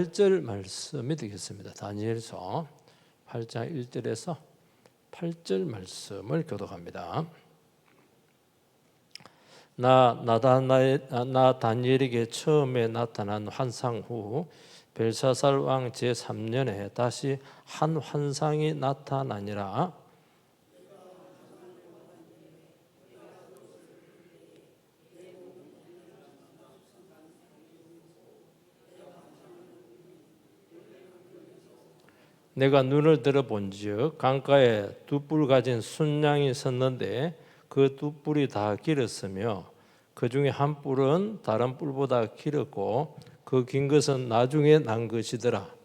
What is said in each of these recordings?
8절 말씀이 되겠습니다. 다니엘서 8장 1절에서 8절 말씀을 교독합니다. 나 다니엘에게 처음에 나타난 환상 후 벨사살 왕 제3년에 다시 한 환상이 나타나니라. 내가 눈을 들어 본즉 강가에 두 뿔 가진 순양이 섰는데 그 두 뿔이 다 길었으며 그 중에 한 뿔은 다른 뿔보다 길었고 그 긴 것은 나중에 난 것이더라.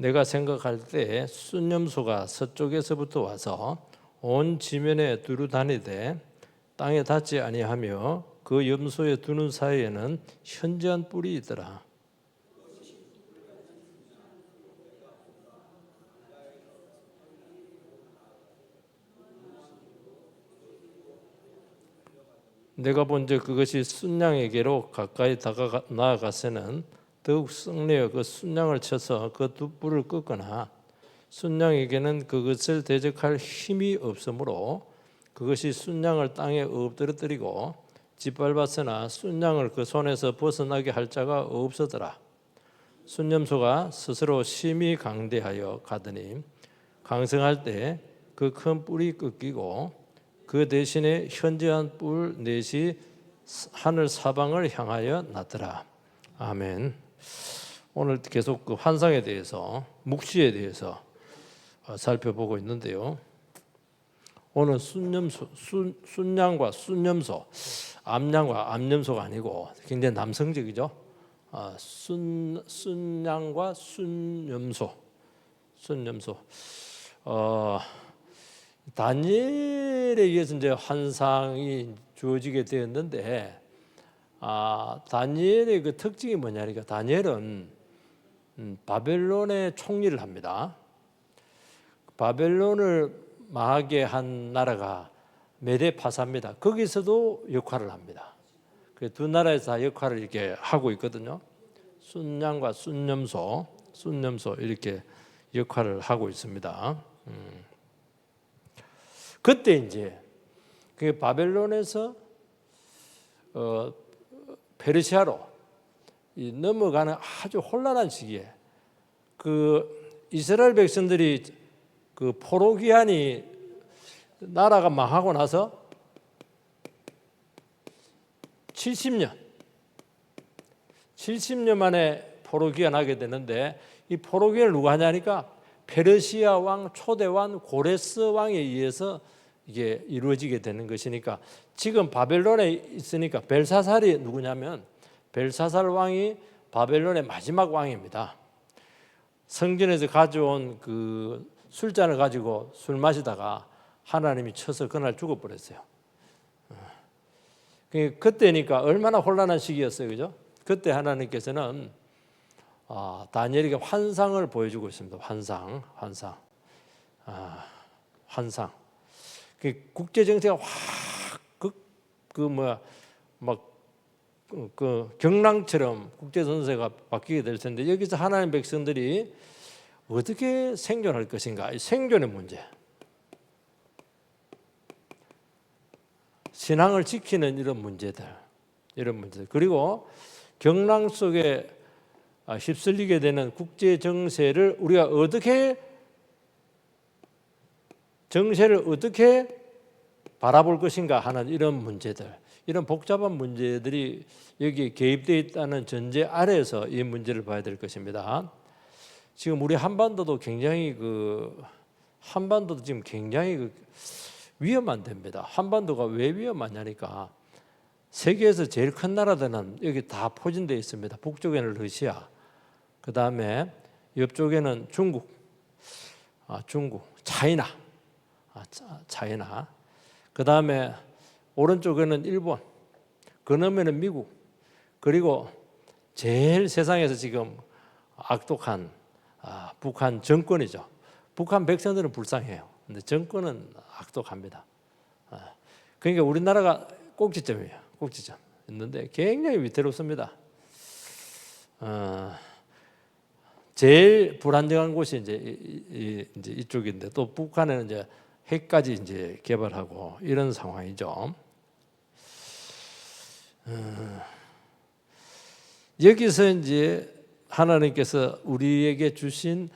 내가 생각할 때 순념소가 서쪽에서부터 와서 온 지면에 두루 다니되 땅에 닿지 아니하며 그 염소의 두 눈 사이에는 현저한 뿔이 있더라. 내가 본즉 그것이 순양에게로 가까이 나아가서는 더욱 썩내어 그 순양을 쳐서 그 두 뿔을 꺾거나 순양에게는 그것을 대적할 힘이 없으므로 그것이 순양을 땅에 엎드러뜨리고 짓밟았으나 순양을 그 손에서 벗어나게 할 자가 없었더라. 순념소가 스스로 심히 강대하여 가더니 강성할 때 그 큰 뿔이 꺾이고 그 대신에 현저한 뿔 넷이 하늘 사방을 향하여 났더라. 아멘. 오늘 계속 그 환상에 대해서, 묵시에 대해서 살펴보고 있는데요. 오늘 순양과 순념소, 암양과 암염소가 아니고 굉장히 남성적이죠. 순양과 순염소. 다니엘에 의해서 이제 환상이 주어지게 되었는데, 다니엘의 그 특징이 뭐냐니까 다니엘은 바벨론의 총리를 합니다. 바벨론을 망하게 한 나라가 메데파사입니다. 거기서도 역할을 합니다. 그 두 나라에서 다 역할을 이렇게 하고 있거든요. 순양과 순념소 이렇게 역할을 하고 있습니다. 그때 이제 그 바벨론에서 페르시아로 넘어가는 아주 혼란한 시기에 그 이스라엘 백성들이 그 포로기한이 나라가 망하고 나서 70년 만에 포로기한하게 되는데 이 포로기한을 누가 하냐니까 페르시아 왕 초대왕 고레스 왕에 의해서 이게 이루어지게 되는 것이니까 지금 바벨론에 있으니까 벨사살이 누구냐면 벨사살 왕이 바벨론의 마지막 왕입니다. 성전에서 가져온 그 술잔을 가지고 술 마시다가 하나님이 쳐서 그날 죽어버렸어요. 그때니까 얼마나 혼란한 시기였어요, 그죠? 그때 하나님께서는 다니엘에게 환상을 보여주고 있습니다. 환상. 국제 정세가 경랑처럼 국제 정세가 바뀌게 될 텐데 여기서 하나님 백성들이 어떻게 생존할 것인가? 생존의 문제, 신앙을 지키는 이런 문제들, 그리고 경랑 속에 휩쓸리게 되는 국제 정세를 우리가 정세를 어떻게 바라볼 것인가 하는 이런 문제들, 이런 복잡한 문제들이 여기에 개입되어 있다는 전제 아래에서 이 문제를 봐야 될 것입니다. 지금 우리 한반도도 지금 굉장히 위험한 데입니다. 한반도가 왜 위험하냐니까 세계에서 제일 큰 나라들은 여기 다 포진되어 있습니다. 북쪽에는 러시아, 그 다음에 옆쪽에는 중국, 차이나, 그 다음에 오른쪽에는 일본, 그놈에는 미국, 그리고 제일 세상에서 지금 악독한 북한 정권이죠. 북한 백성들은 불쌍해요. 근데 정권은 악독합니다. 그러니까 우리나라가 꼭지점이에요. 꼭지점. 있는데 굉장히 위태롭습니다. 제일 불안정한 곳이 이제 이쪽인데 또 북한에는 이제 핵까지 이제 개발하고 이런 상황이죠. 여기서 이제 하나님께서 우리에게 주신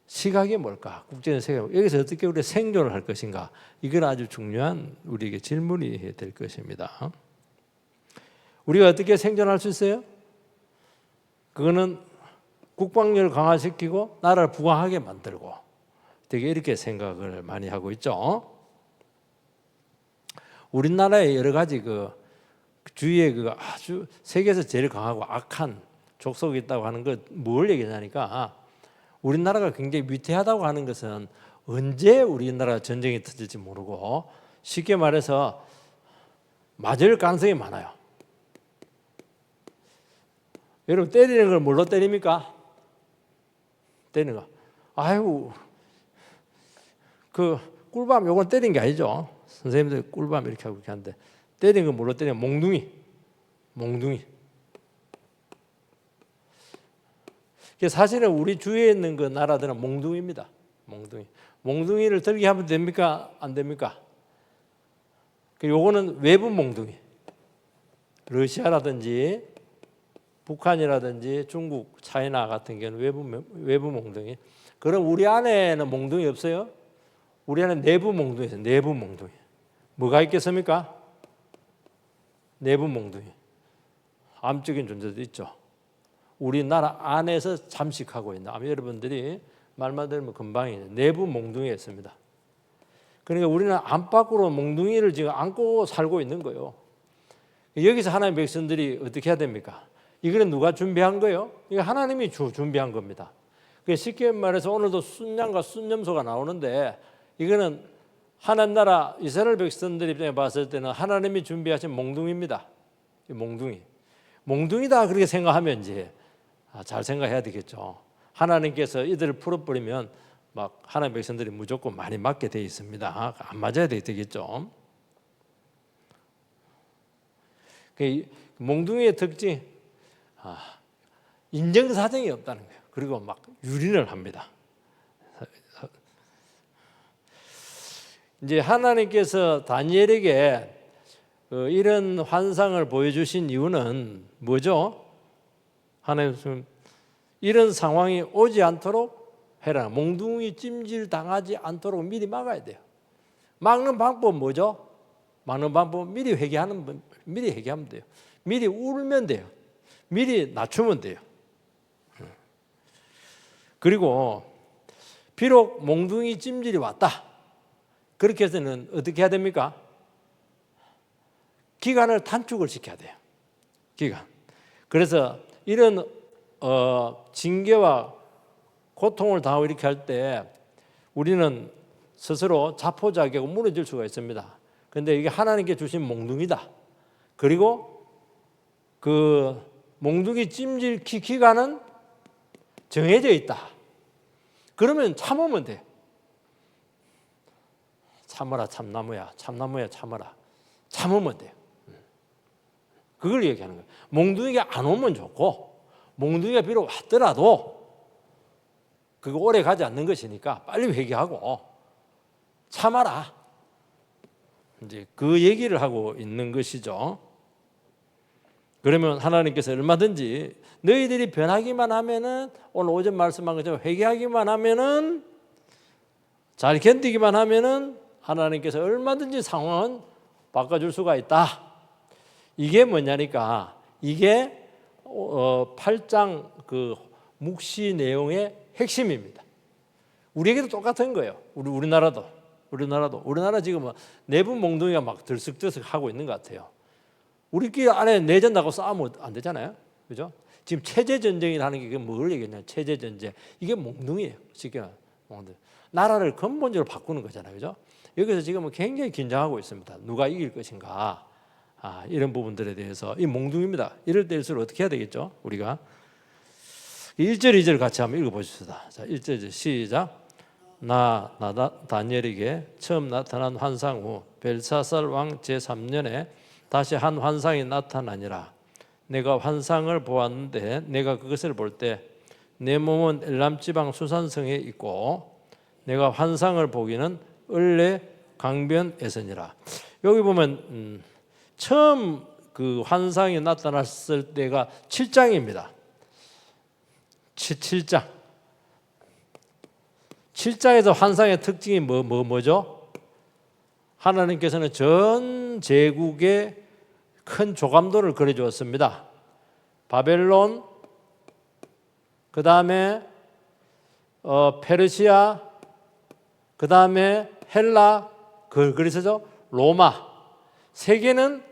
시각이 뭘까? 국제적 시각. 여기서 어떻게 우리가 생존을 할 것인가? 이건 아주 중요한 우리에게 질문이 될 것입니다. 우리가 어떻게 생존할 수 있어요? 그거는 국방력을 강화시키고 나라를 부강하게 만들고 되게 이렇게 생각을 많이 하고 있죠. 우리나라에 여러 가지 그 주위에 그 아주 세계에서 제일 강하고 악한 족속이 있다고 하는 것 뭘 얘기하냐니까 우리나라가 굉장히 위태하다고 하는 것은 언제 우리나라 전쟁이 터질지 모르고 쉽게 말해서 맞을 가능성이 많아요. 여러분 때리는 걸 뭘로 때립니까? 때리는 거. 아이고 그 꿀밤 요건 때린 게 아니죠. 선생님들 꿀밤 이렇게 하고 이렇게 하는데 때리는 건 뭘로 때리냐? 몽둥이. 사실은 우리 주위에 있는 그 나라들은 몽둥이입니다. 몽둥이를 들게 하면 됩니까? 안 됩니까? 요거는 외부 몽둥이. 러시아라든지 북한이라든지 중국, 차이나 같은 경우는 외부 몽둥이. 그럼 우리 안에는 몽둥이 없어요? 우리 안에 내부 몽둥이 있어요. 내부 몽둥이. 뭐가 있겠습니까? 내부 몽둥이. 암적인 존재도 있죠. 우리나라 안에서 잠식하고 있는 아마 여러분들이 말만 들으면 금방 내부 몽둥이가 있습니다. 그러니까 우리는 안팎으로 몽둥이를 지금 안고 살고 있는 거예요. 여기서 하나님의 백성들이 어떻게 해야 됩니까? 이거는 누가 준비한 거예요? 이거 하나님이 준비한 겁니다. 쉽게 말해서 오늘도 순양과 순염소가 나오는데 이거는 하나님 나라 이스라엘 백성들 입장에 봤을 때는 하나님이 준비하신 몽둥이입니다. 몽둥이다 그렇게 생각하면 이제 잘 생각해야 되겠죠. 하나님께서 이들을 풀어버리면 막 하나님 백성들이 무조건 많이 맞게 돼 있습니다. 안 맞아야 되겠죠. 몽둥이의 특징, 인정사정이 없다는 거예요. 그리고 막 유린을 합니다. 이제 하나님께서 다니엘에게 이런 환상을 보여주신 이유는 뭐죠? 하나님 이런 상황이 오지 않도록 해라. 몽둥이 찜질 당하지 않도록 미리 막아야 돼요. 막는 방법 뭐죠? 막는 방법 미리 회개하면 돼요. 미리 울면 돼요. 미리 낮추면 돼요. 그리고 비록 몽둥이 찜질이 왔다. 그렇게 해서는 어떻게 해야 됩니까? 기간을 단축을 시켜야 돼요. 기간. 그래서 이런 징계와 고통을 당하고 이렇게 할 때 우리는 스스로 자포자기하고 무너질 수가 있습니다. 그런데 이게 하나님께 주신 몽둥이다. 그리고 그 몽둥이 찜질 기간은 정해져 있다. 그러면 참으면 돼. 참아라 참나무야 참아라. 참으면 돼요. 그걸 얘기하는 거예요. 몽둥이가 안 오면 좋고 몽둥이가 비록 왔더라도 그거 오래 가지 않는 것이니까 빨리 회개하고 참아라. 이제 그 얘기를 하고 있는 것이죠. 그러면 하나님께서 얼마든지 너희들이 변하기만 하면은 오늘 오전 말씀한 것처럼 회개하기만 하면은 잘 견디기만 하면은 하나님께서 얼마든지 상황은 바꿔줄 수가 있다. 이게 뭐냐니까 이게 8장 그 묵시 내용의 핵심입니다. 우리에게도 똑같은 거예요. 우리나라 지금 내부 몽둥이가 막 들썩들썩 하고 있는 것 같아요. 우리끼리 안에 내전 나고 싸우면 안 되잖아요. 그죠? 지금 체제 전쟁이라는 게 뭘 얘기했냐? 체제 전쟁. 이게 몽둥이에요. 쉽게 몽둥이. 나라를 근본적으로 바꾸는 거잖아요. 그죠? 여기서 지금 굉장히 긴장하고 있습니다. 누가 이길 것인가? 이런 부분들에 대해서 이 몽둥이입니다. 이럴 때일수록 어떻게 해야 되겠죠? 우리가 1절 2절 같이 한번 읽어보십시다. 자, 1절 시작. 나 다니엘에게 처음 나타난 환상 후 벨사살 왕 제3년에 다시 한 환상이 나타나니라. 내가 환상을 보았는데 내가 그것을 볼 때 내 몸은 엘람 지방 수산성에 있고 내가 환상을 보기는 을레 강변에서니라. 여기 보면 처음 그 환상이 나타났을 때가 7장입니다. 7장. 7장에서 환상의 특징이 뭐죠? 하나님께서는 전 제국의 큰 조감도를 그려주었습니다. 바벨론, 그 다음에 페르시아, 그 다음에 헬라, 그리스죠? 로마. 세계는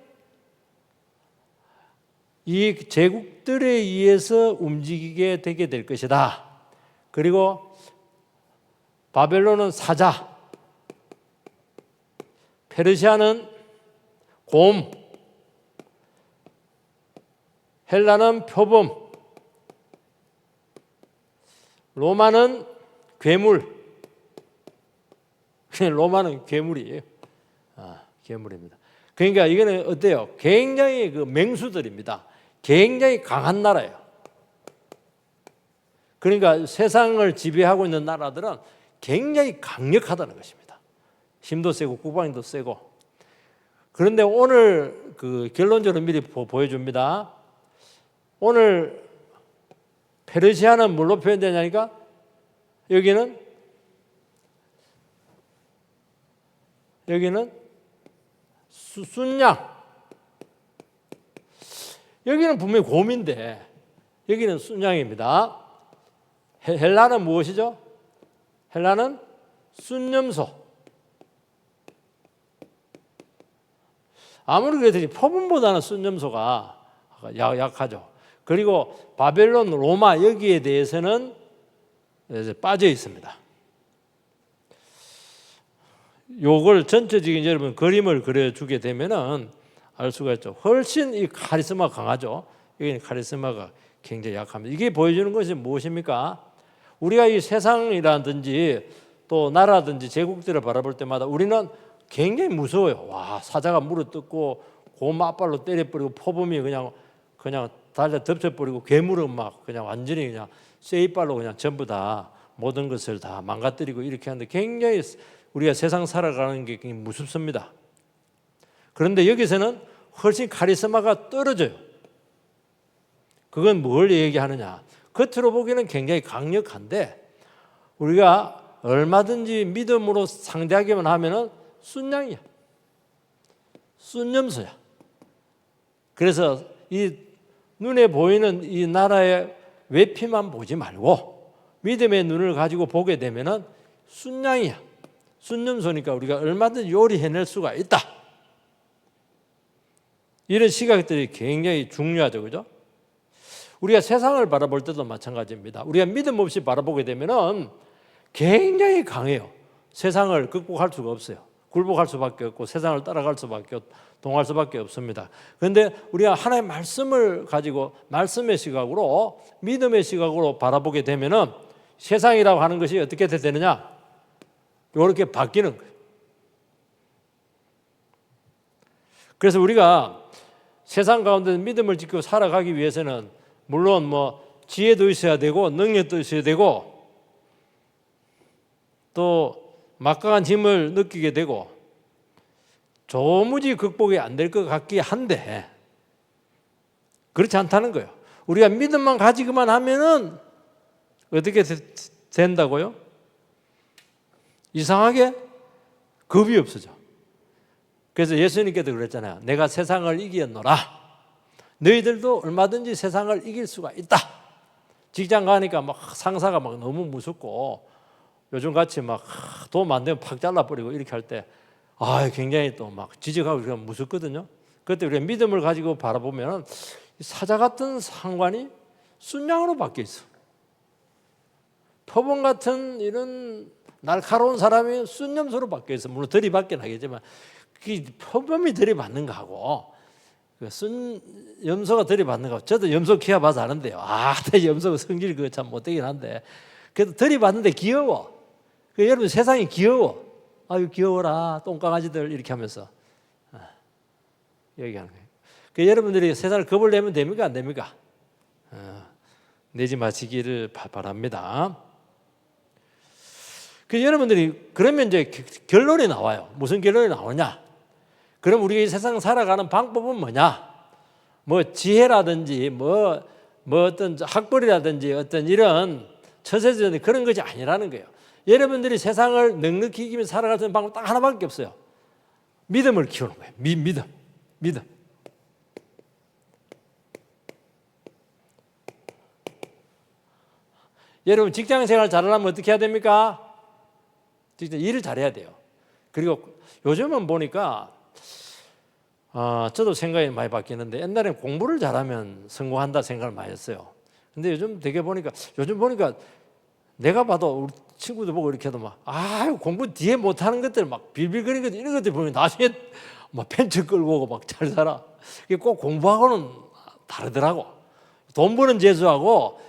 이 제국들에 의해서 움직이게 되게 될 것이다. 그리고 바벨론은 사자, 페르시아는 곰, 헬라는 표범, 로마는 괴물. 로마는 괴물이에요. 괴물입니다. 그러니까 이거는 어때요? 굉장히 그 맹수들입니다. 굉장히 강한 나라예요. 그러니까 세상을 지배하고 있는 나라들은 굉장히 강력하다는 것입니다. 힘도 세고 국방도 세고. 그런데 오늘 그 결론적으로 미리 보여줍니다. 오늘 페르시아는 뭘로 표현되냐니까 여기는 순양. 여기는 분명히 곰인데 여기는 순양입니다. 헬라는 무엇이죠? 헬라는 순념소. 아무리 그래도 표범보다는 순념소가 약하죠. 그리고 바벨론, 로마 여기에 대해서는 이제 빠져 있습니다. 요걸 전체적인 여러분 그림을 그려주게 되면은 알 수가 있죠. 훨씬 이 카리스마가 강하죠. 여기는 카리스마가 굉장히 약합니다. 이게 보여주는 것이 무엇입니까? 우리가 이 세상이라든지 또 나라든지 제국들을 바라볼 때마다 우리는 굉장히 무서워요. 와, 사자가 물어뜯고 곰 앞발로 때려버리고 포범이 그냥 달려 덮쳐버리고 괴물은 막 그냥 완전히 그냥 쇠이빨로 그냥 전부 다 모든 것을 다 망가뜨리고 이렇게 하는데 굉장히 우리가 세상 살아가는 게 굉장히 무섭습니다. 그런데 여기서는 훨씬 카리스마가 떨어져요. 그건 뭘 얘기하느냐? 겉으로 보기에는 굉장히 강력한데 우리가 얼마든지 믿음으로 상대하기만 하면은 순양이야. 순념소야. 그래서 이 눈에 보이는 이 나라의 외피만 보지 말고 믿음의 눈을 가지고 보게 되면은 순양이야. 순념소니까 우리가 얼마든지 요리해낼 수가 있다. 이런 시각들이 굉장히 중요하죠, 그죠? 우리가 세상을 바라볼 때도 마찬가지입니다. 우리가 믿음 없이 바라보게 되면은 굉장히 강해요. 세상을 극복할 수가 없어요. 굴복할 수밖에 없고 세상을 따라갈 수밖에 없고 동할 수밖에 없습니다. 그런데 우리가 하나님의 말씀을 가지고 말씀의 시각으로 믿음의 시각으로 바라보게 되면은 세상이라고 하는 것이 어떻게 되느냐? 이렇게 바뀌는 거예요. 그래서 우리가 세상 가운데 믿음을 지키고 살아가기 위해서는 물론 뭐 지혜도 있어야 되고 능력도 있어야 되고 또 막강한 힘을 느끼게 되고 도무지 극복이 안 될 것 같긴 한데 그렇지 않다는 거예요. 우리가 믿음만 가지고만 하면은 어떻게 된다고요? 이상하게 겁이 없어져. 그래서 예수님께도 그랬잖아요. 내가 세상을 이겼노라. 너희들도 얼마든지 세상을 이길 수가 있다. 직장 가니까 막 상사가 막 너무 무섭고 요즘 같이 막 도움 안 되면 팍 잘라버리고 이렇게 할 때 굉장히 또 막 지적하고 그러면 무섭거든요. 그때 우리가 믿음을 가지고 바라보면 사자 같은 상관이 순양으로 바뀌어 있어. 표범 같은 이런 날카로운 사람이 순념소로 바뀌어 있어. 물론 들이받긴 하겠지만 그 표범이 들이받는 거하고 쓴 염소가 들이받는 거. 저도 염소 키워봐서 아는데요. 염소가 성질이 그거 참 못되긴 한데 그래도 들이받는데 귀여워. 여러분 세상이 귀여워. 아유 귀여워라 똥강아지들 이렇게 하면서 얘기하는 거예요. 여러분들이 세상을 겁을 내면 됩니까 안 됩니까? 내지 마시기를 바랍니다. 여러분들이 그러면 이제 결론이 나와요. 무슨 결론이 나오냐? 그럼 우리가 이 세상 살아가는 방법은 뭐냐? 뭐 지혜라든지 뭐 어떤 학벌이라든지 어떤 이런 처세전 그런 것이 아니라는 거예요. 여러분들이 세상을 넉넉히 이기며 살아갈 수 있는 방법 딱 하나밖에 없어요. 믿음을 키우는 거예요. 믿음. 여러분 직장 생활 잘하려면 어떻게 해야 됩니까? 일을 잘해야 돼요. 그리고 요즘은 보니까 저도 생각이 많이 바뀌는데 옛날에는 공부를 잘하면 성공한다 생각을 많이 했어요. 근데 요즘 보니까 내가 봐도 우리 친구들 보고 이렇게 해도 공부 뒤에 못하는 것들 막 빌빌거리는 것들 이런 것들 보면 나중에 막 펜처 끌고 오고 막 잘 살아. 꼭 공부하고는 다르더라고. 돈 버는 재주하고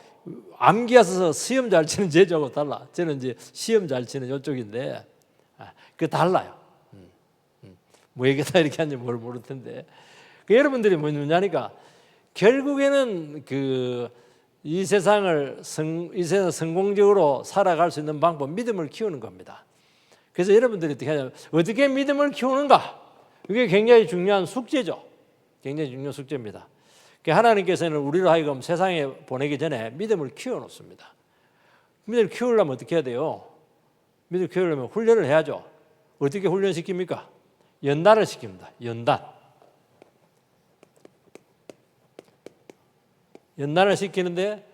암기해서 시험 잘 치는 재주하고 달라. 저는 이제 시험 잘 치는 이쪽인데 그 달라요. 뭐 얘기다 이렇게 하는지 모를 텐데 여러분들이 뭐냐니까 결국에는 이 세상을 성공적으로 살아갈 수 있는 방법 믿음을 키우는 겁니다. 그래서 여러분들이 어떻게 하냐면 어떻게 믿음을 키우는가? 이게 굉장히 중요한 숙제죠. 굉장히 중요한 숙제입니다. 하나님께서는 우리를 하여금 세상에 보내기 전에 믿음을 키워놓습니다. 믿음을 키우려면 어떻게 해야 돼요? 믿음을 키우려면 훈련을 해야죠. 어떻게 훈련시킵니까? 연단을 시킵니다. 연단을 시키는데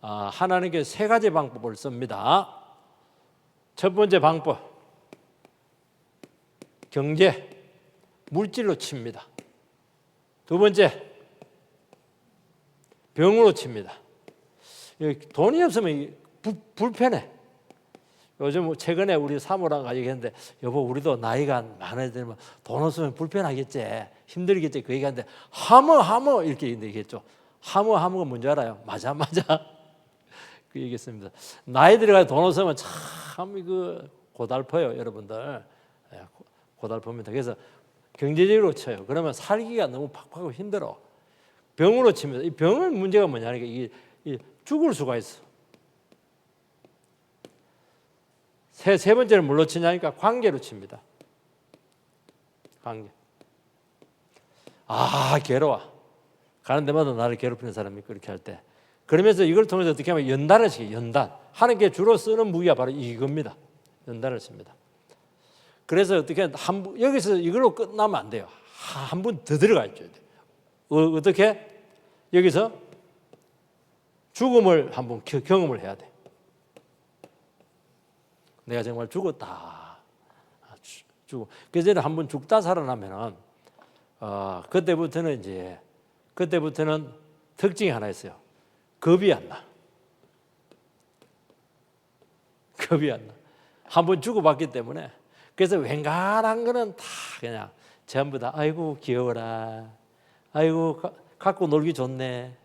하나님께서 세 가지 방법을 씁니다. 첫 번째 방법, 경제, 물질로 칩니다. 두 번째, 병으로 칩니다. 돈이 없으면 불편해. 요즘 최근에 우리 사모랑 얘기했는데 여보 우리도 나이가 많아야 되면 돈 없으면 불편하겠지 힘들겠지 그 얘기하는데 하모 이렇게 얘기했죠. 하모가 뭔지 알아요? 맞아 그 얘기했습니다. 나이 들어가서 돈 없으면 참 고달퍼요 여러분들. 고달픕니다. 그래서 경제적으로 쳐요. 그러면 살기가 너무 팍팍하고 힘들어. 병으로 칩니다. 이 병은 문제가 뭐냐니까 이게 죽을 수가 있어. 세 번째는 뭘로 치냐니까 관계로 칩니다. 관계. 괴로워. 가는 데마다 나를 괴롭히는 사람이 그렇게 할 때. 그러면서 이걸 통해서 어떻게 하면 연단을 시켜요. 연단. 하나님께 주로 쓰는 무기가 바로 이겁니다. 연단을 씁니다. 그래서 어떻게 여기서 이걸로 끝나면 안 돼요. 한 번 더 들어가 있어야 돼요. 어떻게? 여기서 죽음을 한번 경험을 해야 돼. 내가 정말 죽었다. 그래서 한번 죽다 살아나면은 그때부터는 특징이 하나 있어요. 겁이 안 나. 한번 죽어봤기 때문에. 그래서 웬간한 거는 다 그냥 전부 다 아이고 귀여워라. 아이고 갖고 놀기 좋네.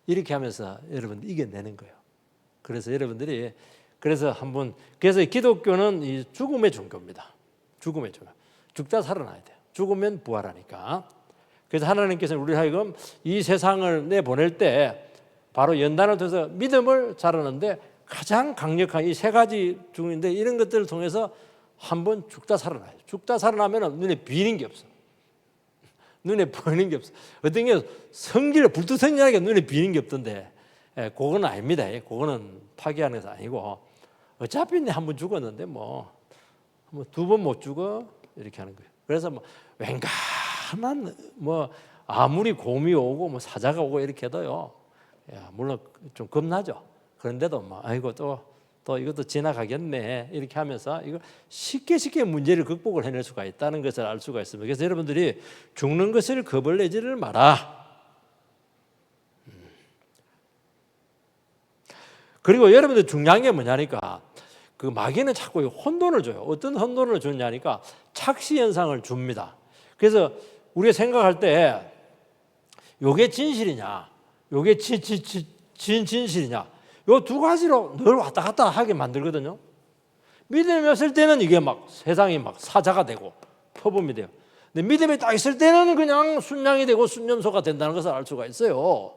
이렇게 하면서 여러분 이겨내는 거예요. 그래서 여러분들이 그래서 기독교는 이 죽음의 종교입니다. 죽음의 종교. 죽다 살아나야 돼요. 죽으면 부활하니까. 그래서 하나님께서는 우리 하여금 이 세상을 내보낼 때 바로 연단을 통해서 믿음을 자라는데 가장 강력한 이 세 가지 중인데 이런 것들을 통해서 한번 죽다 살아나요. 죽다 살아나면 눈에 비는 게 없어. 눈에 보이는 게 없어. 어떤 게 성질, 불투성질하게 눈에 비는 게 없던데 그거는 아닙니다. 그거는 파괴하는 것은 아니고 어차피 한번 죽었는데 두 번 못 죽어 이렇게 하는 거예요. 그래서 웬간한 아무리 곰이 오고 사자가 오고 이렇게 해도요. 물론 좀 겁나죠. 그런데도 아이고 또 이것도 지나가겠네 이렇게 하면서 이거 쉽게 문제를 극복을 해낼 수가 있다는 것을 알 수가 있습니다. 그래서 여러분들이 죽는 것을 겁을 내지를 마라. 그리고 여러분들 중요한 게 뭐냐니까 그 마귀는 자꾸 혼돈을 줘요. 어떤 혼돈을 주냐니까 착시 현상을 줍니다. 그래서 우리가 생각할 때 요게 진실이냐, 요게 진실이냐, 요 두 가지로 늘 왔다 갔다 하게 만들거든요. 믿음이 없을 때는 이게 막 세상이 막 사자가 되고 표범이 돼요. 근데 믿음이 딱 있을 때는 그냥 순양이 되고 순념소가 된다는 것을 알 수가 있어요.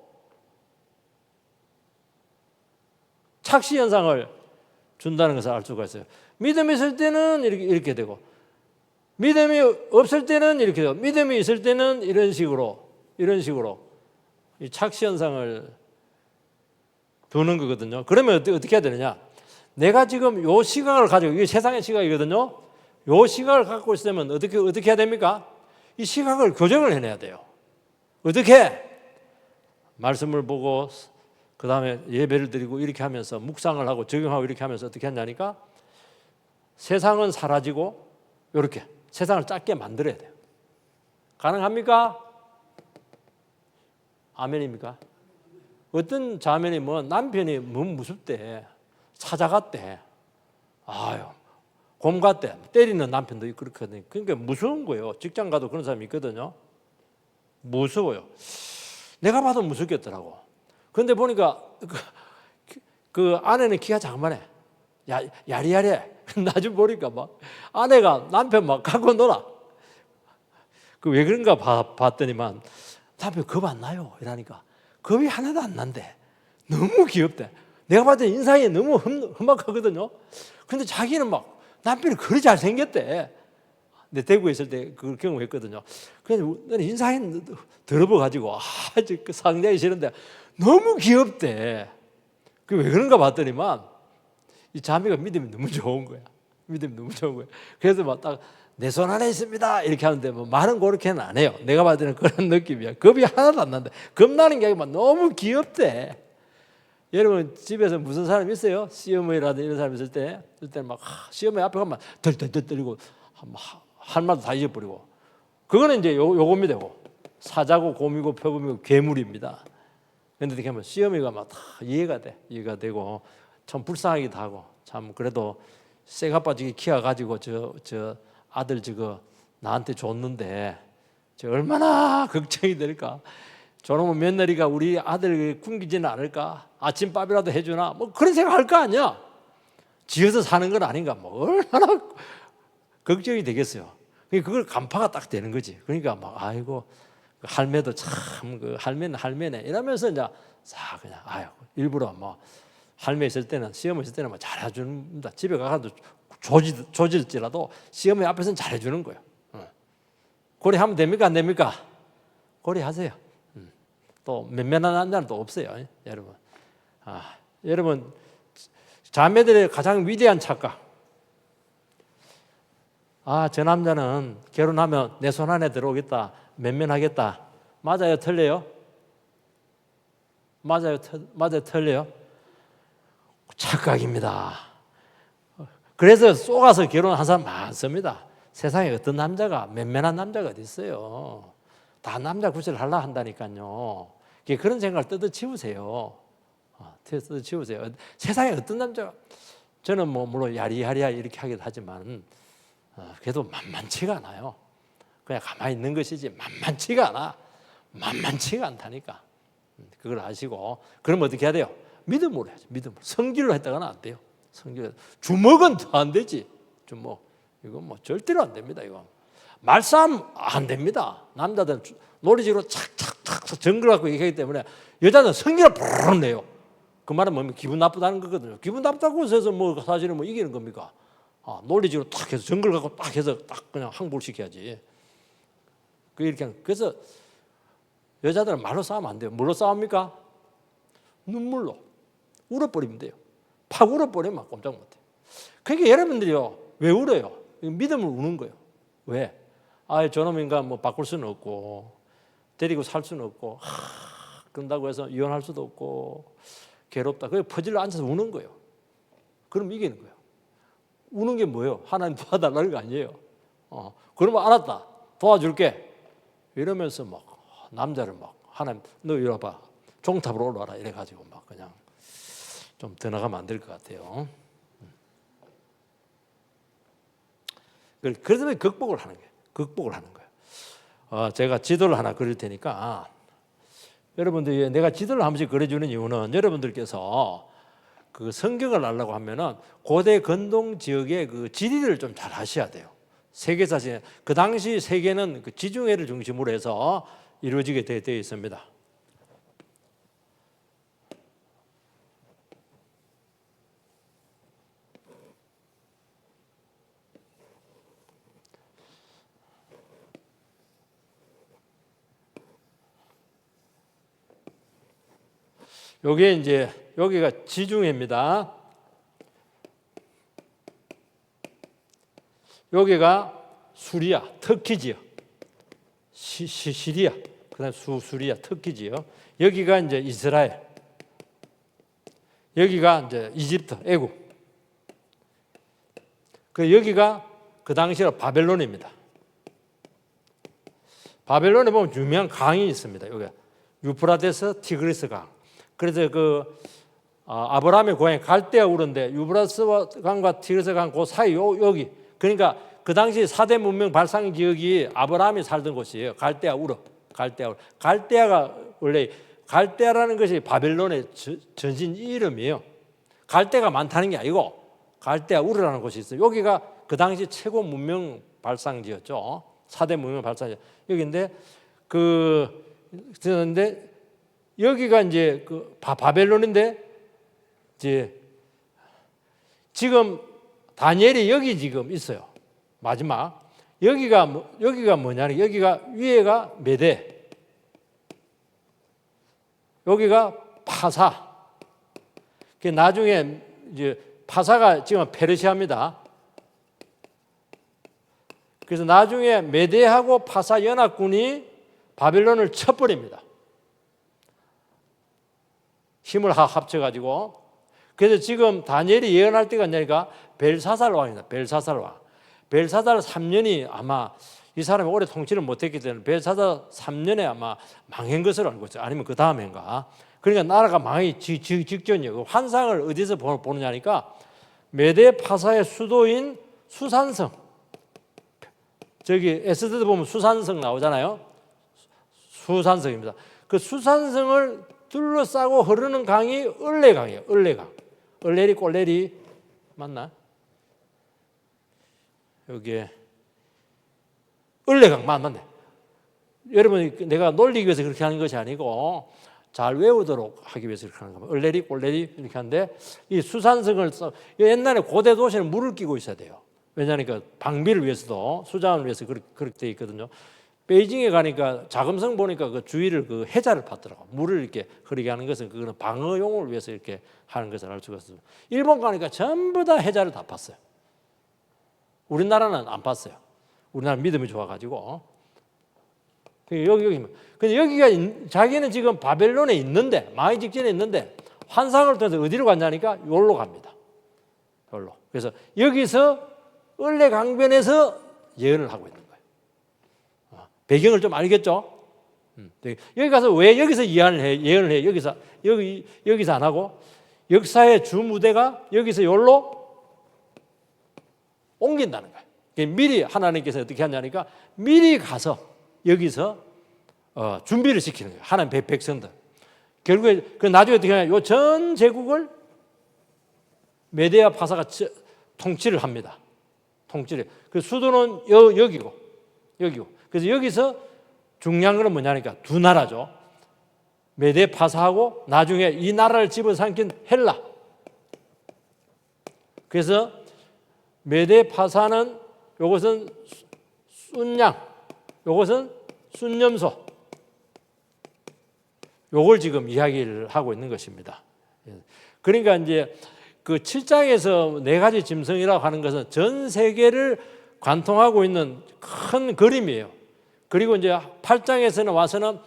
착시 현상을 준다는 것을 알 수가 있어요. 믿음이 있을 때는 이렇게 되고, 믿음이 없을 때는 이렇게 되고, 믿음이 있을 때는 이런 식으로 이 착시 현상을 두는 거거든요. 그러면 어떻게 해야 되느냐? 내가 지금 요 시각을 가지고, 이게 세상의 시각이거든요. 요 시각을 갖고 있으면 어떻게 해야 됩니까? 이 시각을 교정을 해내야 돼요. 어떻게? 말씀을 보고 그 다음에 예배를 드리고 이렇게 하면서 묵상을 하고 적용하고 이렇게 하면서 어떻게 하냐니까, 세상은 사라지고 이렇게 세상을 작게 만들어야 돼요. 가능합니까? 아멘입니까? 어떤 자매니 뭐 남편이 뭐 무섭대, 찾아갔대, 아유 곰 같대, 때리는 남편도 있고 그렇거든요. 그러니까 무서운 거예요. 직장 가도 그런 사람이 있거든요. 무서워요. 내가 봐도 무섭겠더라고. 그런데 보니까 그 아내는 키가 작만해. 야리야리해. 나중에 보니까 막 아내가 남편 막 갖고 놀아. 그 왜 그런가 봤더니만 남편 겁 안 나요 이러니까 겁이 하나도 안 난대. 너무 귀엽대. 내가 봤을 때 인상이 너무 험악하거든요. 근데 자기는 막 남편이 그리 잘생겼대. 내 대구에 있을 때 그걸 경험했거든요. 그래서 나는 인상이 더러워가지고 상대하기 싫은데 너무 귀엽대. 그 왜 그런가 봤더니만 이 자매가 믿음이 너무 좋은 거야. 믿음이 너무 좋은 거야. 그래서 막 딱 내 손 안에 있습니다 이렇게 하는데 뭐 말은 그렇게는 안 해요. 내가 봤을 때는 그런 느낌이야. 겁이 하나도 안 난다. 겁나는 게 아니고 너무 귀엽대. 여러분 집에서 무슨 사람 있어요? 시어머니라든지 이런 사람 있을 때는 막 시어머니 앞에 가면 덜덜덜 할 말도 다 잊어버리고. 그거는 이제 요겁니다. 사자고 곰이고 표범이고 괴물입니다. 그런데 이렇게 하면 시어머니가 막 다 이해가 되고 참 불쌍하기도 하고, 참 그래도 쇠가 빠지게 키워가지고 저 아들 저거 나한테 줬는데 저 얼마나 걱정이 될까. 저놈의 며느리가 우리 아들 굶기지는 않을까? 아침밥이라도 해주나? 뭐 그런 생각할 거 아니야. 지어서 사는 건 아닌가? 뭐 얼마나 걱정이 되겠어요. 그걸 간파가 딱 되는 거지. 그러니까 막 아이고 할매도 참 그 할매는 할매네 이러면서 이제 싹 그냥 아유 일부러 뭐 할매 있을 때는 시어머니 있을 때는 뭐 잘해줍니다. 집에 가서 조질지라도 시어머니 앞에서는 잘해주는 거예요. 고려하면 됩니까 안 됩니까? 고려하세요. 또 면면한 남자는 또 없어요, 여러분. 여러분 자매들의 가장 위대한 착각. 저 남자는 결혼하면 내 손 안에 들어오겠다, 면면하겠다. 맞아요, 틀려요? 맞아요, 틀려요? 착각입니다. 그래서 쏘가서 결혼한 사람 많습니다. 세상에 어떤 남자가 면면한 남자가 어디 있어요? 다 남자 구실을 하려 한다니까요. 그런 생각을 뜯어치우세요. 뜯어치우세요. 세상에 어떤 남자가, 저는 뭐 물론 야리야리야 이렇게 하기도 하지만 그래도 만만치가 않아요. 그냥 가만히 있는 것이지 만만치가 않아. 만만치가 않다니까. 그걸 아시고, 그럼 어떻게 해야 돼요? 믿음으로 해야죠. 믿음으로. 성질로 했다가는 안 돼요. 성질. 주먹은 더 안 되지. 주먹. 이건 뭐 절대로 안 됩니다. 이거. 말싸움 안 됩니다. 남자들은 놀이지로 착착착 정글 갖고 얘기하기 때문에 여자는 성질을 푸르르 내요. 그 말은 뭐면 기분 나쁘다는 거거든요. 기분 나쁘다고 해서 뭐 사실은 뭐 이기는 겁니까? 논리적으로 딱 해서 정글 갖고 딱 해서 딱 그냥 항복시켜야지. 그래서 여자들은 말로 싸우면 안 돼요. 뭘로 싸웁니까? 눈물로 울어버리면 돼요. 팍 울어버리면 꼼짝 못해요. 그러니까 여러분들이요, 왜 울어요? 믿음을 우는 거예요. 왜? 저놈 인간 뭐 바꿀 수는 없고 데리고 살 수는 없고 그런다고 해서 이혼할 수도 없고 괴롭다. 그래서 퍼질러 앉아서 우는 거예요. 그럼 이기는 거예요. 우는 게 뭐예요? 하나님 도와달라는 거 아니에요. 그러면 알았다, 도와줄게 이러면서 막 남자를 막 하나님 너 이리 와봐, 종탑으로 올라와라 이래가지고 막 그냥 좀 더 나가면 안 될 것 같아요. 그러면 극복을 하는 거예요. 극복을 하는 거예요. 제가 지도를 하나 그릴 테니까 여러분들 내가 지도를 한 번씩 그려주는 이유는 여러분들께서 그 성경을 알려고 하면은 고대 근동 지역의 그 지리를 좀 잘 아셔야 돼요. 세계사실 그 당시 세계는 그 지중해를 중심으로 해서 이루어지게 되어 있습니다. 요게 이제 여기가 지중해입니다. 여기가 수리아, 터키지요. 시리아, 그다음 수리아, 터키지요. 여기가 이제 이스라엘. 여기가 이제 이집트, 애국. 그 여기가 그 당시로 바벨론입니다. 바벨론에 보면 유명한 강이 있습니다. 여기 유프라테스, 티그리스 강. 그래서 아브라함의 고향이 갈대아 우르인데 유브라스 강과 티그리스 강 그 사이 여기. 그러니까 그 당시 4대 문명 발상 지역이 아브라함이 살던 곳이에요. 갈대아 우르. 갈대아가 원래 갈대아라는 것이 바벨론의 전신 이름이에요. 갈대가 많다는 게 아니고 갈대아 우르라는 곳이 있어요. 여기가 그 당시 최고 문명 발상지였죠. 4대 문명 발상지. 여기인데 그런데 여기가 이제 그 바벨론인데 이제 지금 다니엘이 여기 지금 있어요. 마지막 여기가 뭐냐면 여기가 위에가 메대, 여기가 파사. 그 나중에 이제 파사가 지금 페르시아입니다. 그래서 나중에 메대하고 파사 연합군이 바벨론을 쳐버립니다. 힘을 합쳐가지고. 그래서 지금 다니엘이 예언할 때가 뭐냐니까 벨사살 왕입니다. 벨사살 왕. 벨사살 3년이 아마 이 사람이 오래 통치를 못했기 때문에 벨사살 3년에 아마 망한 것으로 알고 있어요. 아니면 그 다음인가. 그러니까 나라가 망하기 직전이에요. 환상을 어디서 보느냐니까 메데 파사의 수도인 수산성. 저기 에스더도 보면 수산성 나오잖아요. 수산성입니다. 그 수산성을 둘러싸고 흐르는 강이 을레강이에요. 을레강. 을레리 꼴레리 맞나? 여기에 을레강 맞네. 여러분 내가 놀리기 위해서 그렇게 하는 것이 아니고 잘 외우도록 하기 위해서 그렇게 하는 겁니다. 을레리 꼴레리 이렇게 하는데 이 수산성을 옛날에 고대 도시는 물을 끼고 있어야 돼요. 왜냐하니까 방비를 위해서도 수자원을 위해서 그렇게 되어 있거든요. 베이징에 가니까 자금성 보니까 그 주위를 그 해자를 팠더라고. 물을 이렇게 흐르게 하는 것은 그거는 방어용을 위해서 이렇게 하는 것을 알 수가 있어요. 일본 가니까 전부 다 해자를 다 팠어요. 우리나라는 안 팠어요. 우리나라 믿음이 좋아가지고. 근데 여기가 자기는 지금 바벨론에 있는데 망하기 직전에 있는데 환상을 통해서 어디로 갔냐니까 여기로 갑니다. 여기로. 그래서 여기서 을레 강변에서 예언을 하고 있는 거예요. 배경을 좀 알겠죠? 여기 가서 왜 여기서 예언을 해? 여기서 안 하고 역사의 주 무대가 여기서 여기로 옮긴다는 거예요. 미리 하나님께서 어떻게 하냐니까 미리 가서 여기서 준비를 시키는 거예요. 하나님 백성들. 결국에 그 나중에 어떻게 하냐? 요 전 제국을 메데아 파사가 통치를 합니다. 통치를. 그 수도는 여기고. 그래서 여기서 중요한 건 뭐냐니까 두 나라죠. 메데 파사하고 나중에 이 나라를 집어삼킨 헬라. 그래서 메데 파사는 요것은 순양, 요것은 순념소. 요걸 지금 이야기를 하고 있는 것입니다. 그러니까 이제 그 7장에서 네 가지 짐승이라고 하는 것은 전 세계를 관통하고 있는 큰 그림이에요. 그리고 이제 8장에서는 와서는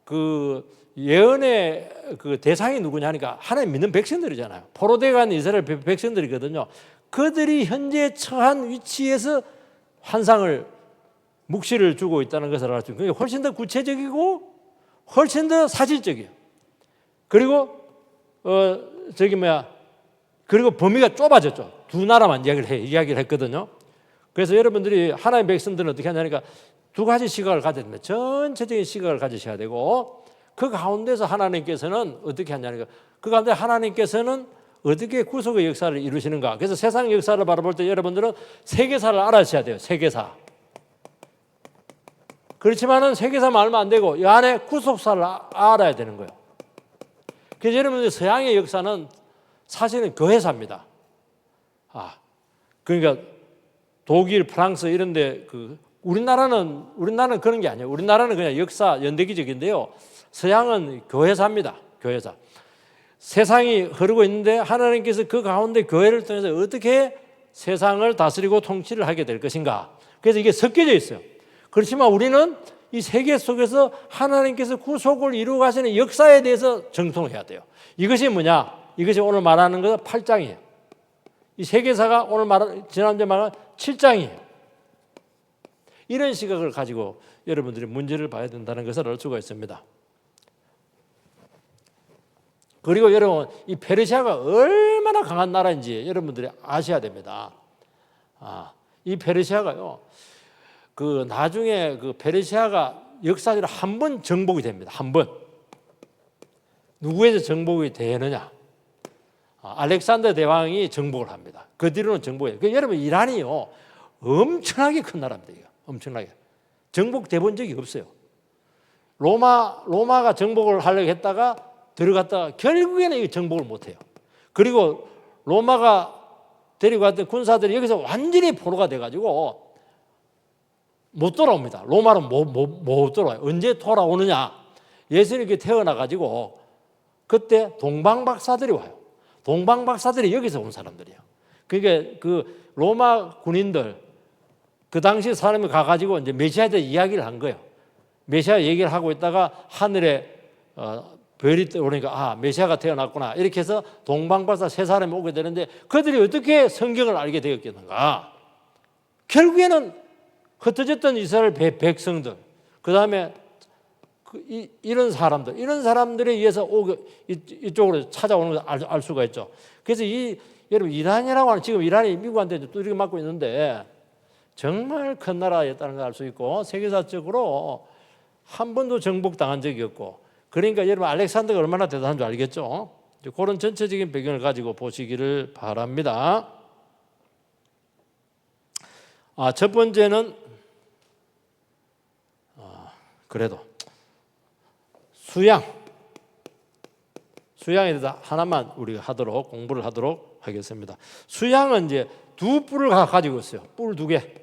그 예언의 그 대상이 누구냐 하니까 하나님 믿는 백성들이잖아요. 포로되어 간 이스라엘 백성들이거든요. 그들이 현재 처한 위치에서 환상을 묵시를 주고 있다는 것을 알았죠. 그게 훨씬 더 구체적이고 훨씬 더 사실적이에요. 그리고 그리고 범위가 좁아졌죠. 두 나라만 이야기를 했거든요. 그래서 여러분들이 하나님의 백성들은 어떻게 하냐니까 두 가지 시각을 가져야 됩니다. 전체적인 시각을 가지셔야 되고 그 가운데서 하나님께서는 어떻게 하냐니까 그 가운데 하나님께서는 어떻게 구속의 역사를 이루시는가. 그래서 세상 역사를 바라볼 때 여러분들은 세계사를 알아셔야 돼요. 세계사. 그렇지만은 세계사만 알면 안 되고 이 안에 구속사를 알아야 되는 거예요. 그래서 여러분들 서양의 역사는 사실은 교회사입니다. 그러니까 독일, 프랑스 이런데 우리나라는 그런 게 아니에요. 우리나라는 그냥 역사 연대기적인데요. 서양은 교회사입니다. 교회사. 세상이 흐르고 있는데 하나님께서 그 가운데 교회를 통해서 어떻게 세상을 다스리고 통치를 하게 될 것인가. 그래서 이게 섞여져 있어요. 그렇지만 우리는 이 세계 속에서 하나님께서 구속을 이루어 가시는 역사에 대해서 정통해야 돼요. 이것이 뭐냐? 이것이 오늘 말하는 것은 8장이에요. 이 세계사가 오늘 지난주에 말한 7장이에요. 이런 시각을 가지고 여러분들이 문제를 봐야 된다는 것을 알 수가 있습니다. 그리고 여러분, 이 페르시아가 얼마나 강한 나라인지 여러분들이 아셔야 됩니다. 이 페르시아가요, 나중에 페르시아가 역사적으로 한 번 정복이 됩니다. 한 번. 누구에서 정복이 되느냐? 알렉산더 대왕이 정복을 합니다. 그 뒤로는 정복이에요. 여러분, 이란이요, 엄청나게 큰 나라입니다. 이거. 엄청나게. 정복돼 본 적이 없어요. 로마가 정복을 하려고 했다가 들어갔다가 결국에는 정복을 못해요. 그리고 로마가 데리고 갔던 군사들이 여기서 완전히 포로가 돼가지고 못 돌아옵니다. 로마로 못 돌아와요. 언제 돌아오느냐? 예수님이 태어나가지고 그때 동방박사들이 와요. 동방박사들이 여기서 온 사람들이에요. 그러니까 그 로마 군인들 그 당시 사람이 가가지고 이제 메시아에 대해 이야기를 한 거예요. 메시아 얘기를 하고 있다가 하늘에 별이 떠오르니까 메시아가 태어났구나. 이렇게 해서 동방박사 세 사람이 오게 되는데 그들이 어떻게 성경을 알게 되었겠는가? 결국에는 흩어졌던 이스라엘 백성들, 그 다음에 이런 사람들에 의해서 이쪽으로 찾아오는 것을 알 수가 있죠. 그래서 여러분 이란이라고 하는 지금 이란이 미국한테 두들겨 맞고 있는데 정말 큰 나라였다는 걸 알 수 있고 세계사적으로 한 번도 정복당한 적이 없고 그러니까 여러분 알렉산더가 얼마나 대단한 줄 알겠죠. 그런 전체적인 배경을 가지고 보시기를 바랍니다. 첫 번째는 그래도 수양에 대해서 하나만 우리가 공부를 하도록 하겠습니다. 수양은 이제 두 뿔을 가지고 있어요. 뿔 두 개.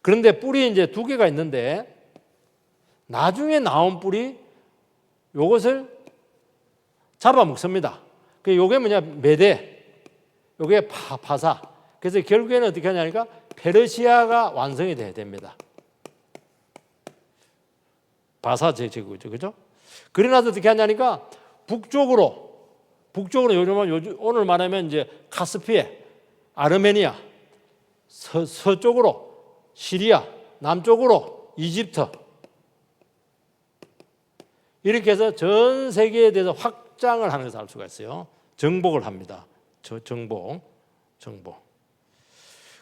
그런데 뿔이 이제 두 개가 있는데 나중에 나온 뿔이 요것을 잡아먹습니다. 요게 뭐냐? 매대. 요게 파사. 그래서 결국에는 어떻게 하냐니까 페르시아가 완성이 돼야 됩니다. 바사 제국이죠. 그죠? 그러나서 어떻게 하냐니까 북쪽으로 요즘 오늘 말하면 이제 카스피해, 아르메니아, 서쪽으로 시리아, 남쪽으로 이집트 이렇게 해서 전 세계에 대해서 확장을 하는 것을 알 수가 있어요. 정복을 합니다. 정복.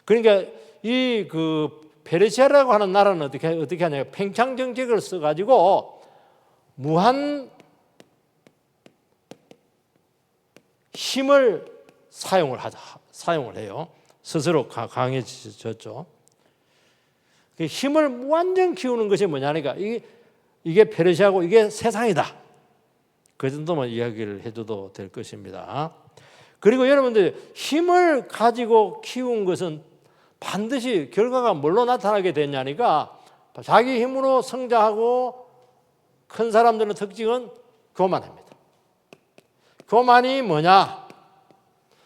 그러니까 이 페르시아라고 하는 나라는 어떻게 하냐? 팽창 정책을 써가지고 무한 힘을 사용을 해요. 스스로 강해졌죠. 힘을 무한정 키우는 것이 뭐냐니까 이게 페르시아고 이게 세상이다. 그 정도만 이야기를 해줘도 될 것입니다. 그리고 여러분들 힘을 가지고 키운 것은 반드시 결과가 뭘로 나타나게 되냐니까 자기 힘으로 성장하고 큰 사람들의 특징은 교만입니다. 교만이 뭐냐?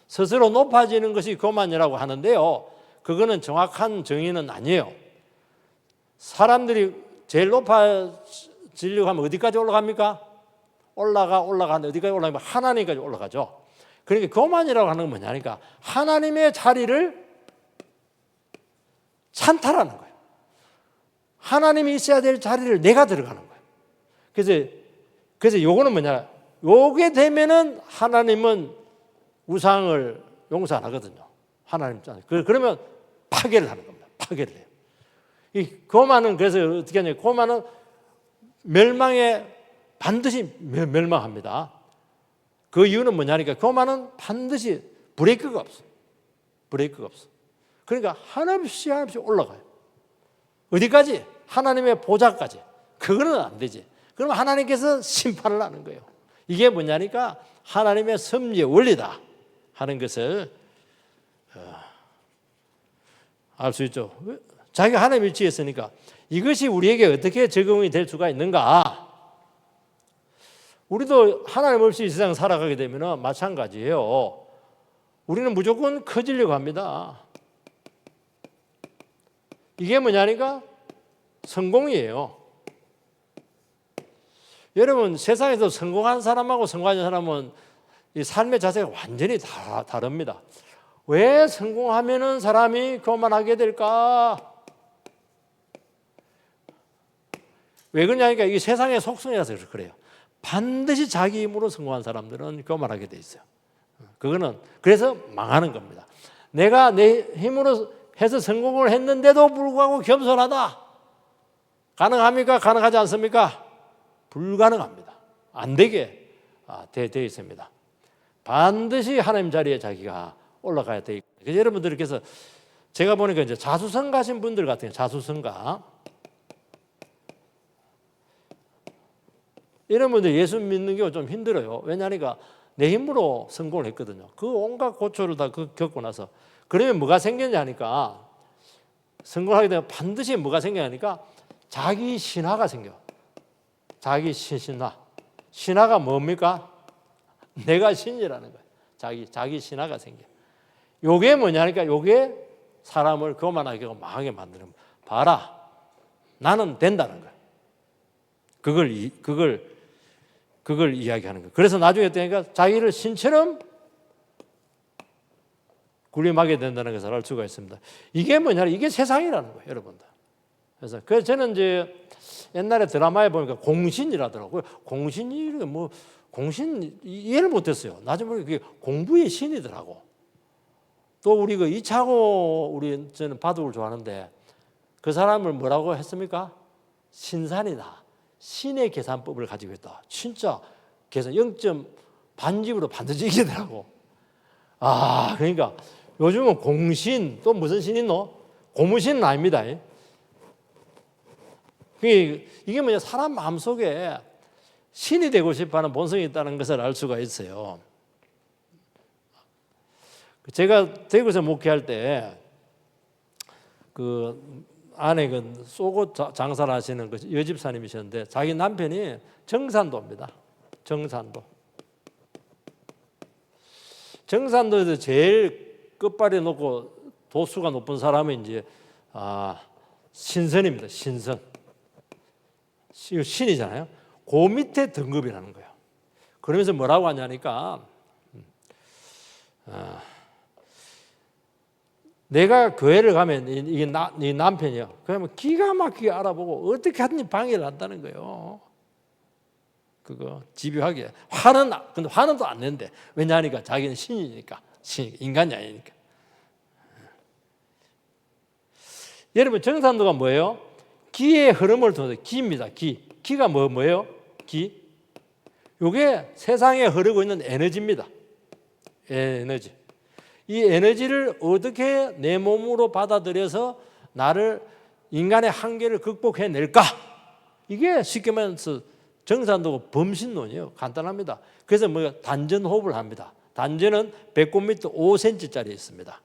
스스로 높아지는 것이 교만이라고 하는데요. 그거는 정확한 정의는 아니에요. 사람들이 제일 높아지려고 하면 어디까지 올라갑니까? 올라가는데 어디까지 올라가면 하나님까지 올라가죠. 그러니까 교만이라고 하는 건 뭐냐니까 하나님의 자리를 찬탈하는 거예요. 하나님이 있어야 될 자리를 내가 들어가는 거예요. 그래서 요거는 뭐냐? 요게 되면은 하나님은 우상을 용서 안 하거든요. 하나님 짠. 그러면 파괴를 하는 겁니다. 파괴를 해요. 이 고만은 그래서 어떻게 하냐면 고만은 멸망에 반드시 멸망합니다. 그 이유는 뭐냐니까 고만은 반드시 브레이크가 없어. 브레이크가 없어. 그러니까 한없이 올라가요. 어디까지? 하나님의 보좌까지. 그거는 안 되지. 그러면 하나님께서 심판을 하는 거예요. 이게 뭐냐니까 하나님의 섭리의 원리다 하는 것을 알 수 있죠. 자기가 하나님 일치했으니까 이것이 우리에게 어떻게 적용이 될 수가 있는가? 우리도 하나님 없이 이 세상 살아가게 되면 마찬가지예요. 우리는 무조건 커지려고 합니다. 이게 뭐냐니까 성공이에요. 여러분 세상에서 성공한 사람하고 성공하지 않은 사람은 이 삶의 자세가 완전히 다릅니다. 왜 성공하면은 사람이 그만하게 될까? 왜 그러냐니까 이게 세상의 속성이라서 그래요. 반드시 자기 힘으로 성공한 사람들은 그만하게 돼 있어요. 그거는 그래서 망하는 겁니다. 내가 내 힘으로 해서 성공을 했는데도 불구하고 겸손하다. 가능합니까? 가능하지 않습니까? 불가능합니다. 안 되게 되어 있습니다. 반드시 하나님 자리에 자기가 올라가야 돼 있고. 그래서 여러분들께서 제가 보니까 이제 자수성가하신 분들 같은 경우 자수성가 이런 분들 예수 믿는 게 좀 힘들어요. 왜냐하니까 내 힘으로 성공을 했거든요. 그 온갖 고초를 다 겪고 나서 그러면 뭐가 생겼냐니까 성공하게 되면 반드시 뭐가 생기냐니까 자기 신화가 생겨. 자기 신화. 신화가 뭡니까? 내가 신이라는 거예요. 자기 신화가 생겨. 요게 뭐냐니까 요게 사람을 거만하게 하고 망하게 만드는 거예요. 봐라. 나는 된다는 거예요. 그걸 이야기하는 거예요. 그래서 나중에 되니까 자기를 신처럼 군림하게 된다는 것을 알 수가 있습니다. 이게 뭐냐? 이게 세상이라는 거예요, 여러분들. 그래서 저는 이제 옛날에 드라마에 보니까 공신이라더라고요. 공신이 뭐 공신 이해를 못했어요. 나중에 보니까 그게 공부의 신이더라고. 또 우리 그 이창호 저는 바둑을 좋아하는데 그 사람을 뭐라고 했습니까? 신산이다. 신의 계산법을 가지고 있다. 진짜 계산 0점 반집으로 반드시 이기더라고. 그러니까 요즘은 공신 또 무슨 신 있노? 고무신은 아닙니다. 이게 뭐냐? 사람 마음속에 신이 되고 싶어하는 본성이 있다는 것을 알 수가 있어요. 제가 대구에서 목회할 때 그 아내 그 속옷 장사를 하시는 그 여집사님이셨는데 자기 남편이 정산도입니다. 정산도에서 제일 끝발에 놓고 도수가 높은 사람은 이제 신선입니다. 신선. 신이잖아요. 그 밑에 등급이라는 거예요. 그러면서 뭐라고 하냐니까 내가 교회를 가면 이게 네 남편이요. 그러면 기가 막히게 알아보고 어떻게 하든지 방해를 한다는 거예요. 그거 집요하게 근데 화는 또 안 낸대. 왜냐하니까 자기는 신이니까, 인간이 아니니까. 여러분 정산도가 뭐예요? 기의 흐름을 통해서 기입니다. 기가 뭐예요? 기. 이게 세상에 흐르고 있는 에너지입니다. 에너지. 이 에너지를 어떻게 내 몸으로 받아들여서 나를 인간의 한계를 극복해낼까? 이게 쉽게 말해서 정산도가 범신론이에요. 간단합니다. 그래서 단전호흡을 합니다. 단전은 배꼽 밑에 5cm짜리 있습니다.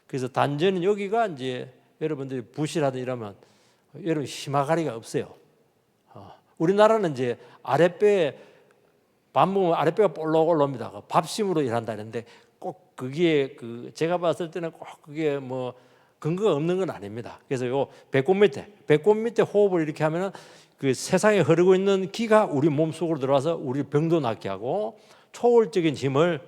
그래서 단전은 여기가 이제 여러분들이 부실하든 이러면 여러분 힘아가리가 없어요. 우리나라는 이제 아랫배 밥 먹으면 아랫배가 볼록 올라옵니다. 밥심으로 일한다 했는데 꼭 그게 제가 봤을 때는 꼭 그게 뭐 근거가 없는 건 아닙니다. 그래서 요 배꼽 밑에 호흡을 이렇게 하면은 그 세상에 흐르고 있는 기가 우리 몸 속으로 들어와서 우리 병도 낫게 하고 초월적인 힘을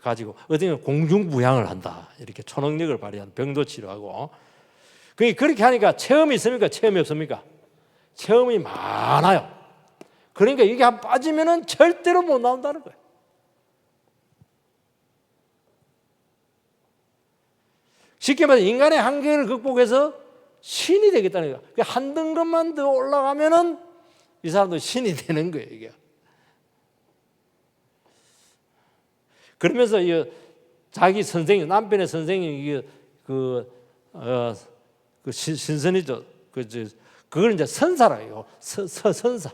가지고 어떤 공중부양을 한다. 이렇게 초능력을 발휘한 병도 치료하고. 그렇게 하니까 체험이 있습니까? 체험이 없습니까? 체험이 많아요. 그러니까 이게 한 빠지면은 절대로 못 나온다는 거예요. 쉽게 말해 인간의 한계를 극복해서 신이 되겠다는 거예요. 한 등급만 더 올라가면은 이 사람도 신이 되는 거예요, 이게. 그러면서 자기 선생님, 남편의 선생님이 신선이죠. 그걸 이제 선사라요. 선사.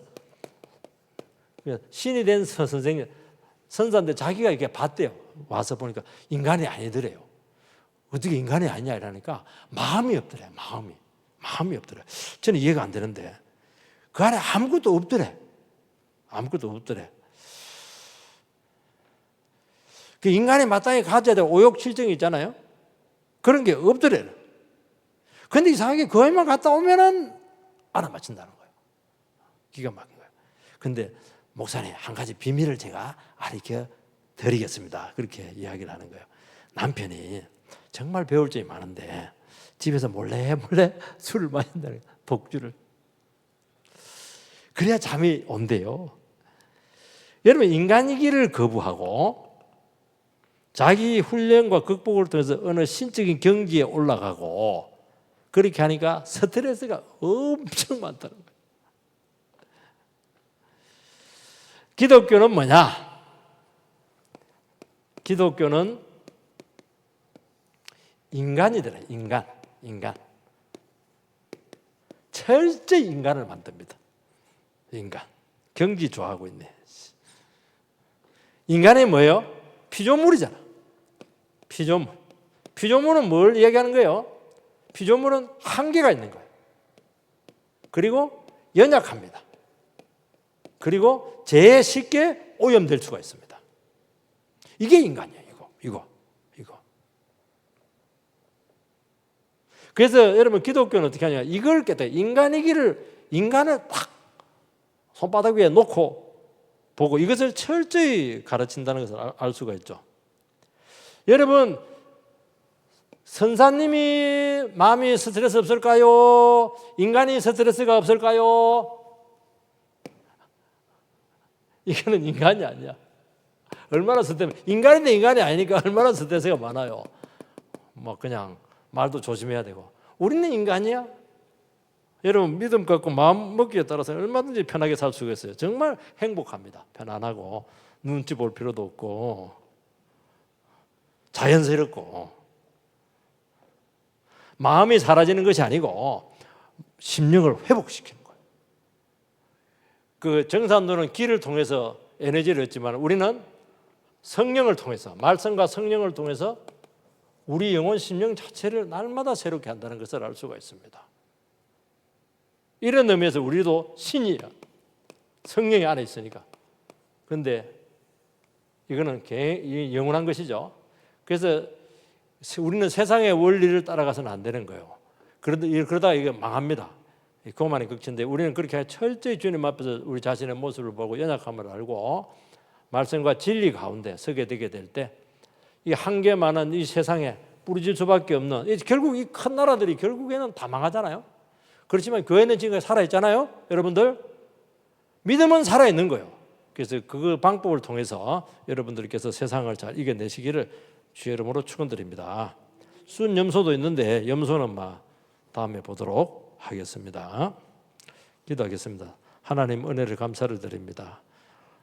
신이 된 선생님, 선사인데 자기가 이렇게 봤대요. 와서 보니까 인간이 아니더래요. 어떻게 인간이 아니냐 이러니까 마음이 없더래. 마음이 없더래. 저는 이해가 안 되는데 그 안에 아무것도 없더래. 아무것도 없더래. 그 인간이 마땅히 가져야 될 오욕칠정이 있잖아요. 그런 게 없더래. 그런데 이상하게 거기만 갔다 오면은 알아맞힌다는 거예요. 기가 막힌 거예요. 그런데 목사님, 한 가지 비밀을 제가 알려 드리겠습니다. 그렇게 이야기를 하는 거예요. 남편이 정말 배울 점이 많은데 집에서 몰래 술을 마신다는 거예요. 독주를. 그래야 잠이 온대요. 여러분, 인간이기를 거부하고 자기 훈련과 극복을 통해서 어느 신적인 경지에 올라가고 그렇게 하니까 스트레스가 엄청 많다는 거예요. 기독교는 뭐냐? 기독교는 인간이더라. 인간. 철저히 인간을 만듭니다. 인간. 경지 좋아하고 있네. 인간이 뭐예요? 피조물이잖아. 피조물은 뭘 얘기하는 거예요? 피조물은 한계가 있는 거예요. 그리고 연약합니다. 그리고 제일 쉽게 오염될 수가 있습니다. 이게 인간이에요. 이거. 그래서 여러분, 기독교는 어떻게 하냐? 이걸 깨닫 인간을 딱 손바닥 위에 놓고 보고 이것을 철저히 가르친다는 것을 알 수가 있죠. 여러분, 선사님이 마음이 스트레스 없을까요? 인간이 스트레스가 없을까요? 이거는 인간이 아니야. 얼마나 스트레스, 인간인데 인간이 아니니까 얼마나 스트레스가 많아요. 뭐 그냥 말도 조심해야 되고. 우리는 인간이야. 여러분, 믿음 갖고 마음 먹기에 따라서 얼마든지 편하게 살 수가 있어요. 정말 행복합니다. 편안하고 눈치 볼 필요도 없고 자연스럽고. 마음이 사라지는 것이 아니고 심령을 회복시키는 거예요. 그 정산도는 길을 통해서 에너지를 얻지만 우리는 성령을 통해서, 말씀과 성령을 통해서 우리 영혼, 심령 자체를 날마다 새롭게 한다는 것을 알 수가 있습니다. 이런 의미에서 우리도 신이야. 성령이 안에 있으니까. 그런데 이거는 영원한 것이죠. 그래서 우리는 세상의 원리를 따라가서는 안 되는 거예요. 그러다가 이게 망합니다. 그것만이 극치인데 우리는 그렇게 철저히 주님 앞에서 우리 자신의 모습을 보고 연약함을 알고 말씀과 진리 가운데 서게 되게 될 때 이 한계 많은 이 세상에 부르질 수밖에 없는, 결국 이 큰 나라들이 결국에는 다 망하잖아요. 그렇지만 교회는 지금 살아있잖아요. 여러분들 믿음은 살아있는 거예요. 그래서 그 방법을 통해서 여러분들께서 세상을 잘 이겨내시기를 주의 이름으로 축원드립니다. 순 염소도 있는데 염소는 다음에 보도록 하겠습니다. 기도하겠습니다. 하나님, 은혜를 감사를 드립니다.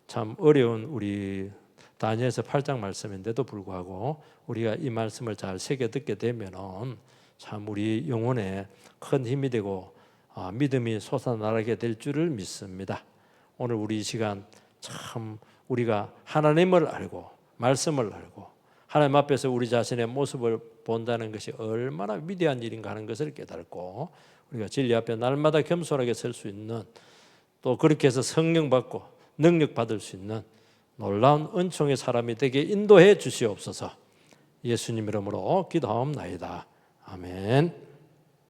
참 어려운 우리 다니엘서 8장 말씀인데도 불구하고 우리가 이 말씀을 잘 새겨 듣게 되면은 참 우리 영혼에 큰 힘이 되고 믿음이 솟아나게 될 줄을 믿습니다. 오늘 우리 이 시간 참 우리가 하나님을 알고 말씀을 알고 하나님 앞에서 우리 자신의 모습을 본다는 것이 얼마나 위대한 일인가 하는 것을 깨닫고 우리가 진리 앞에 날마다 겸손하게 설 수 있는, 또 그렇게 해서 성령 받고 능력 받을 수 있는 놀라운 은총의 사람이 되게 인도해 주시옵소서. 예수님 이름으로 기도하옵나이다. 아멘.